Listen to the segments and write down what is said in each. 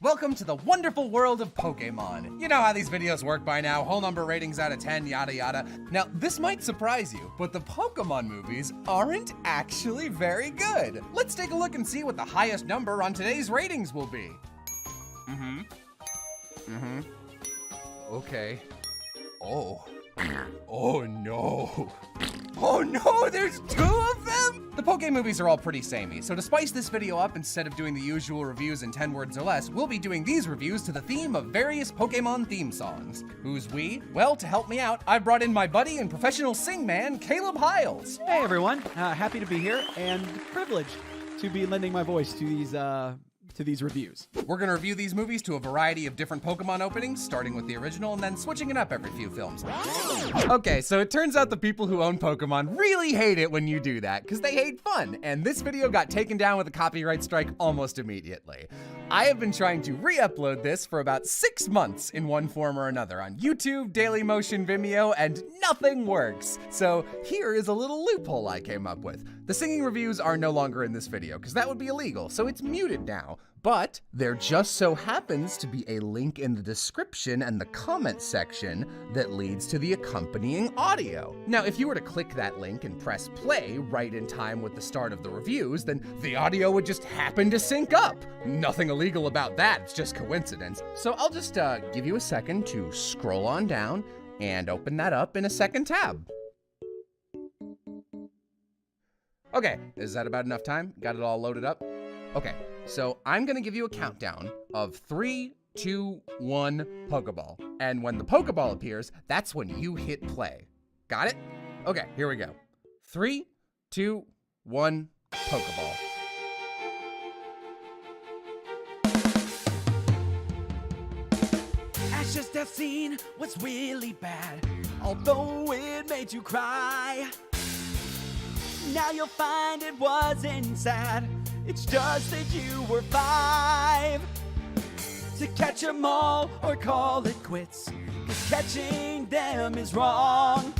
Welcome to the wonderful world of Pokemon. You know how these videos work by now, whole number ratings out of 10, yada yada. Now, this might surprise you, but the Pokemon movies aren't actually very good. Let's take a look and see what the highest number on today's ratings will be. Okay. Oh no. Oh no, there's two of them? The Poke movies are all pretty samey, so to spice this video up, instead of doing the usual reviews in 10 words or less, we'll be doing these reviews to the theme of various Pokemon theme songs. Who's we? Well, to help me out, I brought in my buddy and professional sing-man, Caleb Hiles. Hey everyone, happy to be here and privileged to be lending my voice to these reviews. We're gonna review these movies to a variety of different Pokemon openings, starting with the original and then switching it up every few films. Okay, so it turns out the people who own Pokemon really hate it when you do that, because they hate fun, and this video got taken down with a copyright strike almost immediately. I have been trying to re-upload this for about 6 months in one form or another on YouTube, Dailymotion, Vimeo, and nothing works. So here is a little loophole I came up with. The singing reviews are no longer in this video, because that would be illegal, so it's muted now. But there just so happens to be a link in the description and the comment section that leads to the accompanying audio. Now, if you were to click that link and press play right in time with the start of the reviews, then the audio would just happen to sync up. Nothing illegal about that, it's just coincidence. So I'll just give you a second to scroll on down and open that up in a second tab. Okay, is that about enough time? Got it all loaded up? Okay, so I'm gonna give you a countdown of 3, 2, 1, Pokeball. And when the Pokeball appears, that's when you hit play. Got it? Okay, here we go. 3, 2, 1, Pokeball. Ash just have seen what's really bad, although it made you cry. Now you'll find it wasn't sad, it's just that you were 5. To catch 'em all or call it quits, 'cause catching them is wrong.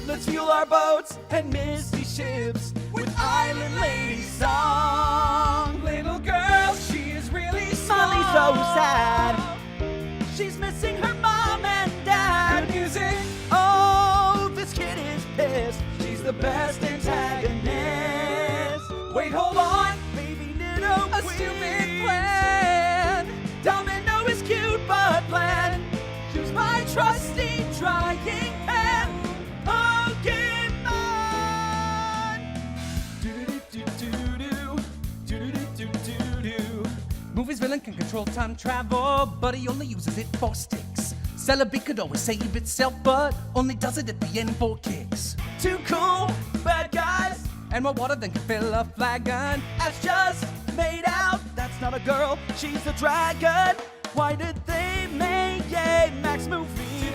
Let's fuel our boats and misty ships with Island Lady song. Little girl, she is really small. Molly's so sad, she's missing her mom and dad. Good music. Oh, this kid is pissed, she's the best antagonist. Wait, hold on. Baby Nitto A stupid plan. Domino is cute but bland. Choose my trusty trying pen, Pokemon. Do-do-do-do-do, do-do-do-do-do. Movie's villain can control time travel, but he only uses it for sticks. Celebi could always save itself, but only does it at the end for kicks. Too cool, bad guys. And more water than can fill a flagon. Ash just made out, that's not a girl, she's a dragon. Why did they make a Max movie?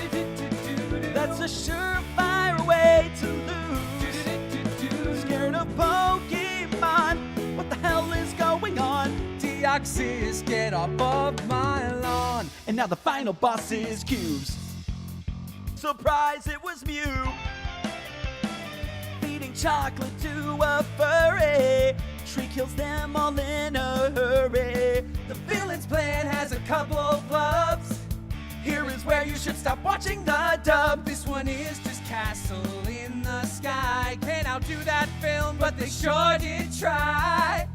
That's a surefire way to lose. Scared of Pokemon, what the hell is going on? Deoxys, get off of my lawn. And now the final boss is Cubes. Surprise, it was Mew. Feeding chocolate to a furry, Tree kills them all in a hurry. The villain's plan has a couple of flubs. Here is where you should stop watching the dub. This one is just Castle in the Sky. Can't outdo that film, but they sure did try.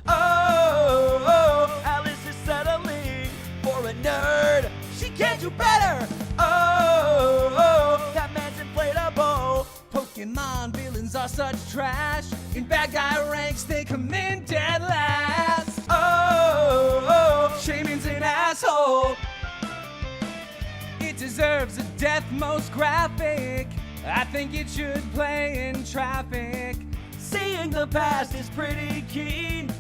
Oh, Alice is settling for a nerd. She can't do better. Oh, that man's inflatable. Pokemon villains are such trash. In bad guy ranks, they come in dead last. Oh, Shaman's an asshole. It deserves a death most graphic. I think it should play in traffic. seeing the past is pretty keen.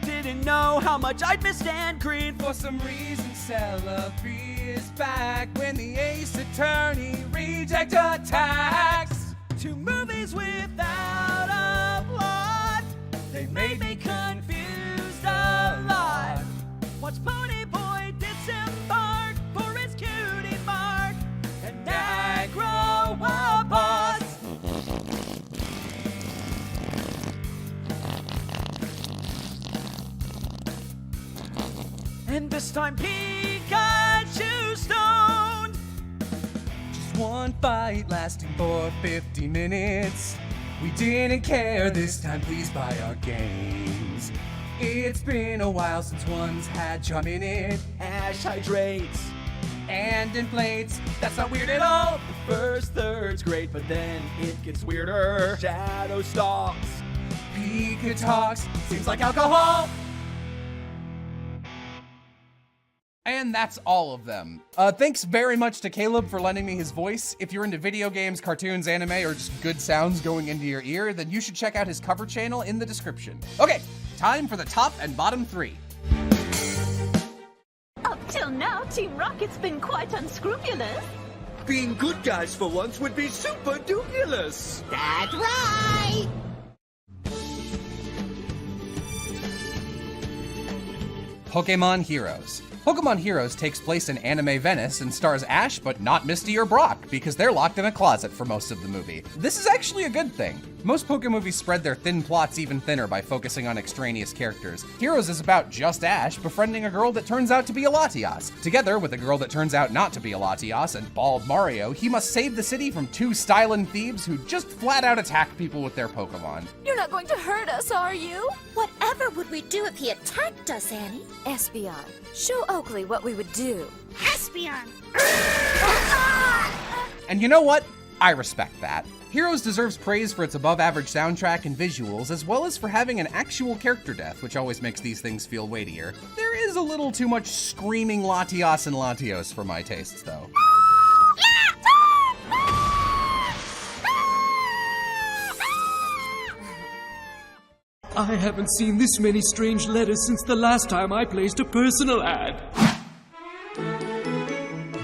Didn't know how much I'd miss Dan Green. For some reason, Celebi is back when the Ace Attorney reject attacks. 2 movies without a plot. They made me confused a lot. Watch Pony Boy disembark for his cutie mark and aggro a boss. And this time Pikachu stoned. Just one fight lasting for 50 minutes. We didn't care this time, please buy our games. It's been a while since one's had charm in it. Ash hydrates And inflates, that's not weird at all. The first third's great, but then it gets weirder. Shadow stalks. Pika talks, seems like alcohol. And that's all of them. Thanks very much to Caleb for lending me his voice. If you're into video games, cartoons, anime, or just good sounds going into your ear, then you should check out his cover channel in the description. Okay, time for the top and bottom 3. Up till now, Team Rocket's been quite unscrupulous. Being good guys for once would be super dubulous. That's right! Pokemon Heroes. Pokemon Heroes takes place in anime Venice and stars Ash, but not Misty or Brock, because they're locked in a closet for most of the movie. This is actually a good thing. Most Poke movies spread their thin plots even thinner by focusing on extraneous characters. Heroes is about just Ash befriending a girl that turns out to be a Latias. Together with a girl that turns out not to be a Latias and bald Mario, he must save the city from 2 stylin' thieves who just flat out attack people with their Pokemon. You're not going to hurt us, are you? Whatever would we do if he attacked us, Annie? Espeon, show Oakley what we would do. Espeon! And you know what? I respect that. Heroes deserves praise for its above-average soundtrack and visuals, as well as for having an actual character death, which always makes these things feel weightier. There is a little too much screaming Latias and Latios for my tastes, though. I haven't seen this many strange letters since the last time I placed a personal ad.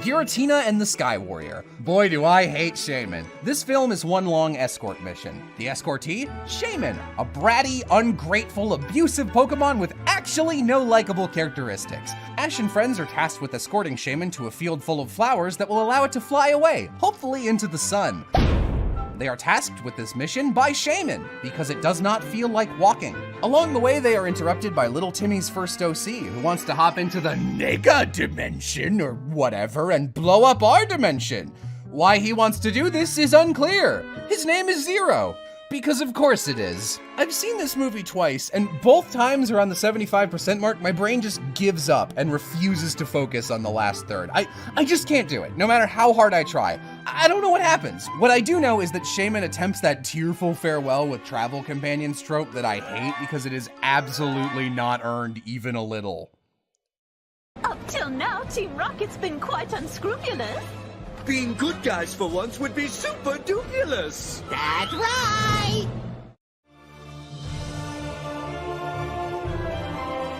Giratina and the Sky Warrior. Boy, do I hate Shaman. This film is one long escort mission. The escortee? Shaman, a bratty, ungrateful, abusive Pokemon with actually no likable characteristics. Ash and friends are tasked with escorting Shaman to a field full of flowers that will allow it to fly away, hopefully into the sun. They are tasked with this mission by Shaman, because it does not feel like walking. Along the way, they are interrupted by Little Timmy's first OC, who wants to hop into the Nega dimension, or whatever, and blow up our dimension. Why he wants to do this is unclear. His name is Zero. Because of course it is. I've seen this movie twice, and both times around the 75% mark, my brain just gives up and refuses to focus on the last third. I just can't do it, no matter how hard I try. I don't know what happens. What I do know is that Shaman attempts that tearful farewell with travel companions trope that I hate because it is absolutely not earned even a little. Up till now, Team Rocket's been quite unscrupulous. Being good guys for once would be super dubulous. That's right!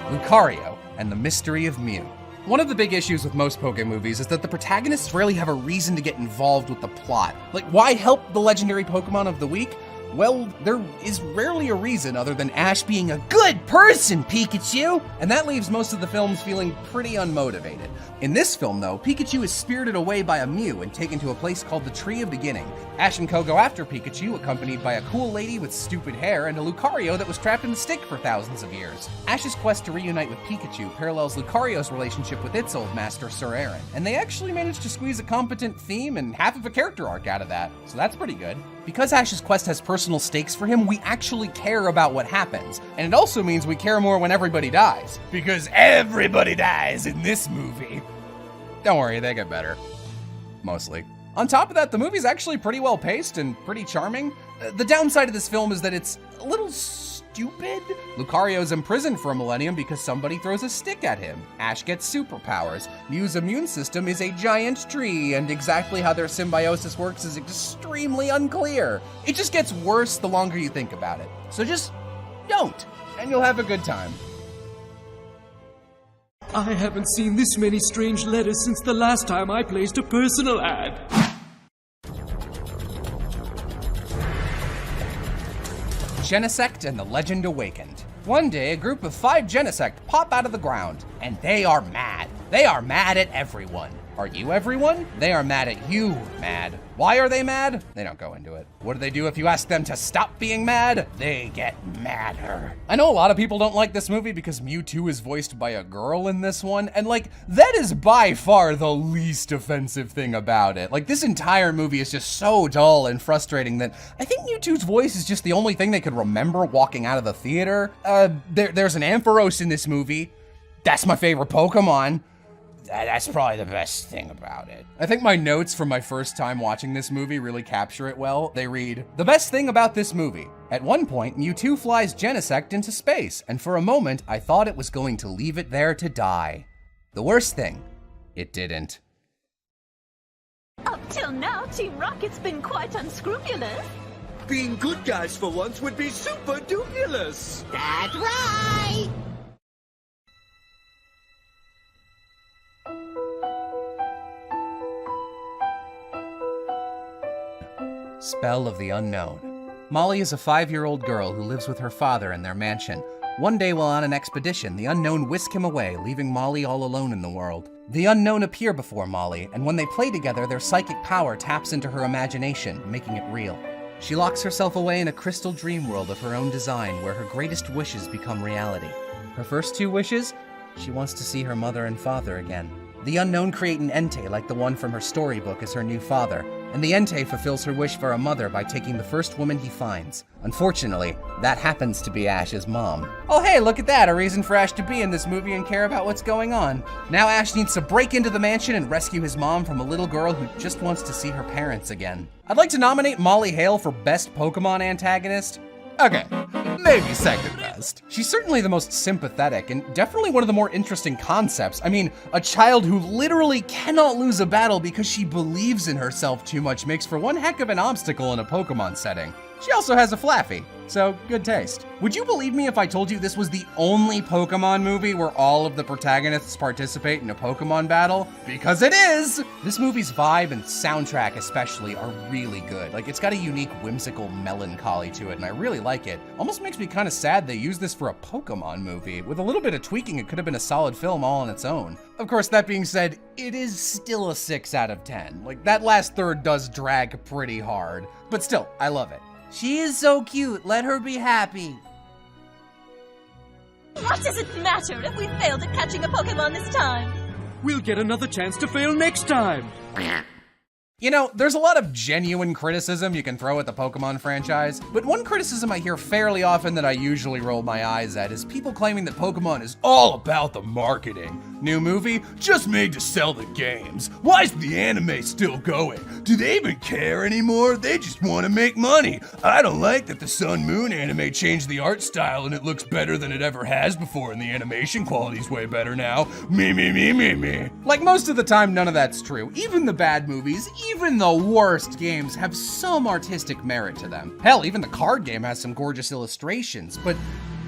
Lucario and the Mystery of Mew. One of the big issues with most Poke movies is that the protagonists rarely have a reason to get involved with the plot. Like, why help the legendary Pokemon of the week? Well, there is rarely a reason other than Ash being a good person, Pikachu! And that leaves most of the films feeling pretty unmotivated. In this film, though, Pikachu is spirited away by a Mew and taken to a place called the Tree of Beginning. Ash and Co go after Pikachu, accompanied by a cool lady with stupid hair and a Lucario that was trapped in the stick for thousands of years. Ash's quest to reunite with Pikachu parallels Lucario's relationship with its old master, Sir Aaron, and they actually managed to squeeze a competent theme and half of a character arc out of that, so that's pretty good. Because Ash's quest has personal stakes for him, we actually care about what happens. And it also means we care more when everybody dies. Because everybody dies in this movie. Don't worry, they get better. Mostly. On top of that, the movie's actually pretty well paced and pretty charming. The downside of this film is that it's a little stupid. Lucario's imprisoned for a millennium because somebody throws a stick at him. Ash gets superpowers. Mew's immune system is a giant tree, and exactly how their symbiosis works is extremely unclear. It just gets worse the longer you think about it. So just don't, and you'll have a good time. I haven't seen this many strange letters since the last time I placed a personal ad. Genesect and the Legend Awakened. One day, a group of 5 Genesect pop out of the ground, and they are mad. They are mad at everyone. Are you everyone? They are mad at you, mad. Why are they mad? They don't go into it. What do they do if you ask them to stop being mad? They get madder. I know a lot of people don't like this movie because Mewtwo is voiced by a girl in this one, and like, that is by far the least offensive thing about it. Like, this entire movie is just so dull and frustrating that I think Mewtwo's voice is just the only thing they could remember walking out of the theater. There's an Ampharos in this movie. That's my favorite Pokemon. That's probably the best thing about it. I think my notes from my first time watching this movie really capture it well. They read, "The best thing about this movie. At one point, Mewtwo flies Genesect into space, and for a moment, I thought it was going to leave it there to die. The worst thing, it didn't." Up till now, Team Rocket's been quite unscrupulous. Being good guys for once would be super dupulous. That's right! Spell of the Unknown. Molly is a 5-year-old girl who lives with her father in their mansion. One day while on an expedition, the Unknown whisk him away, leaving Molly all alone in the world. The Unknown appear before Molly, and when they play together, their psychic power taps into her imagination, making it real. She locks herself away in a crystal dream world of her own design, where her greatest wishes become reality. Her first 2 wishes? She wants to see her mother and father again. The Unknown create an Entei like the one from her storybook as her new father, and the Entei fulfills her wish for a mother by taking the first woman he finds. Unfortunately, that happens to be Ash's mom. Oh hey, look at that, a reason for Ash to be in this movie and care about what's going on. Now Ash needs to break into the mansion and rescue his mom from a little girl who just wants to see her parents again. I'd like to nominate Molly Hale for Best Pokemon Antagonist. Okay, maybe second best. She's certainly the most sympathetic and definitely one of the more interesting concepts. I mean, a child who literally cannot lose a battle because she believes in herself too much makes for one heck of an obstacle in a Pokemon setting. She also has a Flaffy, so good taste. Would you believe me if I told you this was the only Pokemon movie where all of the protagonists participate in a Pokemon battle? Because it is! This movie's vibe and soundtrack especially are really good. Like, it's got a unique whimsical melancholy to it, and I really like it. Almost makes me kind of sad they used this for a Pokemon movie. With a little bit of tweaking, it could have been a solid film all on its own. Of course, that being said, it is still a 6 out of 10. Like, that last third does drag pretty hard, but still, I love it. She is so cute, let her be happy. What does it matter if we failed at catching a Pokemon this time? We'll get another chance to fail next time. You know, there's a lot of genuine criticism you can throw at the Pokemon franchise, but one criticism I hear fairly often that I usually roll my eyes at is people claiming that Pokemon is all about the marketing. New movie? Just made to sell the games. Why is the anime still going? Do they even care anymore? They just want to make money. I don't like that the Sun Moon anime changed the art style and it looks better than it ever has before and the animation quality's way better now. Me. Like most of the time, none of that's true. Even the bad movies, even the worst games have some artistic merit to them. Hell, even the card game has some gorgeous illustrations, but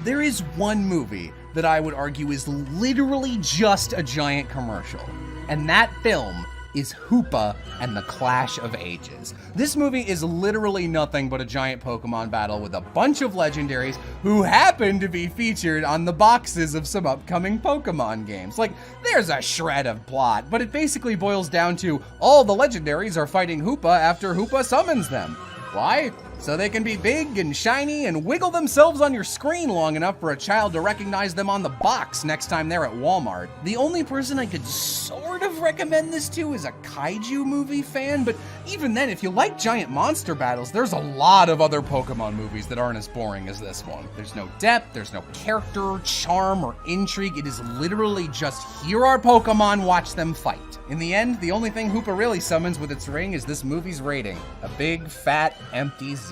there is one movie that I would argue is literally just a giant commercial, and that film is Hoopa and the Clash of Ages. This movie is literally nothing but a giant Pokemon battle with a bunch of legendaries who happen to be featured on the boxes of some upcoming Pokemon games. Like, there's a shred of plot, but it basically boils down to all the legendaries are fighting Hoopa after Hoopa summons them. Why? So they can be big and shiny and wiggle themselves on your screen long enough for a child to recognize them on the box next time they're at Walmart. The only person I could sort of recommend this to is a kaiju movie fan, but even then, if you like giant monster battles, there's a lot of other Pokemon movies that aren't as boring as this one. There's no depth, there's no character, charm, or intrigue. It is literally just, here are Pokemon, watch them fight. In the end, the only thing Hoopa really summons with its ring is this movie's rating, a big, fat, empty 0.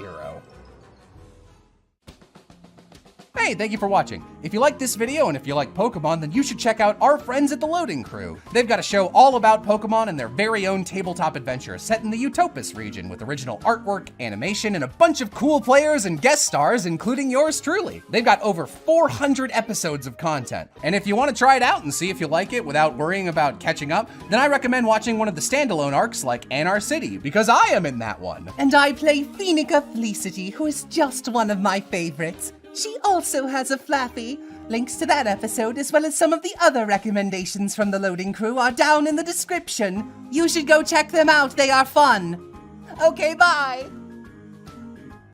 Hey, thank you for watching. If you like this video and if you like Pokemon, then you should check out our friends at the Loading Crew. They've got a show all about Pokemon and their very own tabletop adventure set in the Utopus region with original artwork, animation, and a bunch of cool players and guest stars, including yours truly. They've got over 400 episodes of content. And if you want to try it out and see if you like it without worrying about catching up, then I recommend watching one of the standalone arcs like Anar City, because I am in that one. And I play Phoenica Felicity, who is just one of my favorites. She also has a Flaffy. Links to that episode, as well as some of the other recommendations from the Loading Crew, are down in the description. You should go check them out, they are fun. Okay, bye.